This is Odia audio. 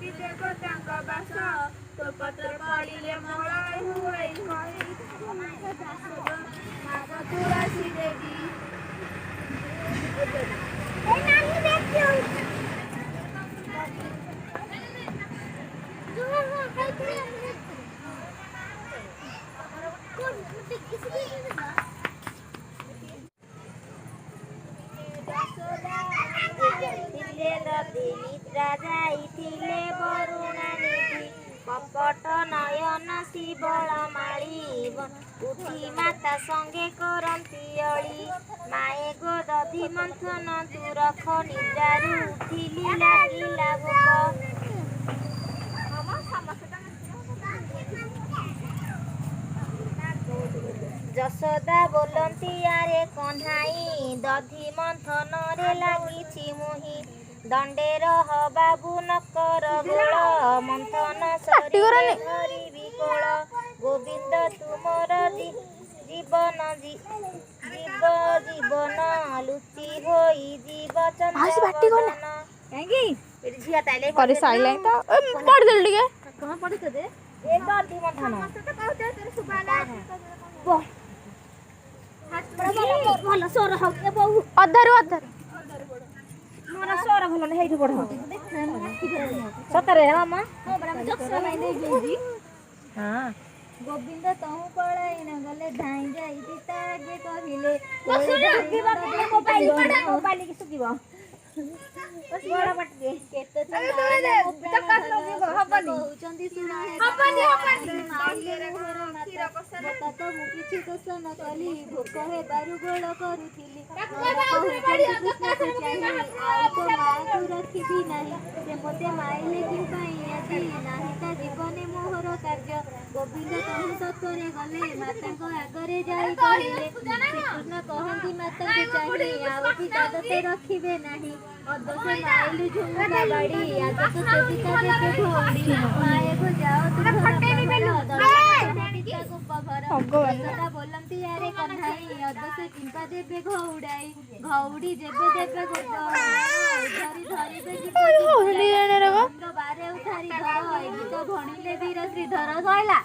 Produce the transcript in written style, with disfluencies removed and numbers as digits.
ବି ଦେବତାଙ୍କ ବାସ ତୋ ପତ୍ର ପଡ଼ିଲେ ମଳୟ ହୁଏ ମାଗ ତୁଳସୀ ଦେବୀ निद्रा जाइथिले बरुणा निधि कपट नयन शिवल माली उठी माता संगे करती अली माए गो दधि मंथन तू रख निद्रारू उठिली लागिला भोक ଯଶୋଦା ବୋଲନ୍ତି ଆରେ କହ୍ନାଇ ଦଧି ମନ୍ଥନ ରେ ଲାଗିଛି ମୋହି ଦଣ୍ଡେର ହବାବୁ ନକର ଗୋଳ ମନ୍ଥନ ସରିଲେ ଧରିବି କୋଳ ଗୋବିନ୍ଦ ତୁମର ଜୀବନ ଜୀବନ ଲୁଚି ହୋଇ ଜୀବ ଚନ୍ଦ୍ରବଦନ କାହିଁକି ଏଠି ଝିଅ ତାଇଲେ କରି ସାଇଲାଣି ତ ପଢିଦେଲୁ ଟିକେ କଣ ପଢିଛ ଯେ ଏ ଦଧି ମନ୍ଥନ ଭଲ ସ୍ୱର ହଉଛି ବହୁ ଅଧାରୁ ମୋର ସ୍ୱର ଭଲ ନାହିଁ ହେଇଠି ପଢ ସତରେ ମାମା ହଁ ଗୋବିନ୍ଦ ତହୁ ପଳାଇ ନ ଗଲେ ଧାଇଁ ଯାଇ ପିତା ଆଗେ କହିଲେ ମୋବାଇଲ କି ଶୁଖିବ କେତେ ମୁଁ କିଛି ଦୋଷ ନ କଲି ଭୋକ ହେବାରୁ ଗୋଳ କରୁଥିଲି ମାକୁ ରଖିବି ନାହିଁ ସେ ମୋତେ ମାଇଲେ କି ପାଇଁ ଆଜି ନାହିଁ ତା ଜୀବନେ ମୋହର କାର୍ଯ୍ୟ ଗୋବିନ୍ଦ ତହୁ ସତରେ ଗଲେ ମାତାଙ୍କ ଆଗରେ ଯାଇ କହିଲେ ଶ୍ରୀକୃଷ୍ଣ କହନ୍ତି ମାତାଙ୍କୁ ଚାହିଁ ଆଉ ପିତା ତତେ ରଖିବେ ନାହିଁ ଅଦୋଷ ମାଇଲୁ ଝୁମୁକା ବାଡ଼ି ଆଦର୍ଶ ସେବିକା ଦେବେ ଭଉଣୀ ମାଏକୁ ଯାଅ ଯଶୋଦା ବୋଲନ୍ତି ଆରେ କହ୍ନାଇ ଅଦୋଷ ଚିନ୍ତା ଦେବେ ଘଉଡ଼ାଇ ଘଉଡ଼ି ଯେବେ ଦେବେ ଧରିବେ ଜୀବ ବାରେ ଉଠାରି ଧର ଏଇ ଗୀତ ଭଣିଲେ ବୀର ଶ୍ରୀଧର ସଇଲା।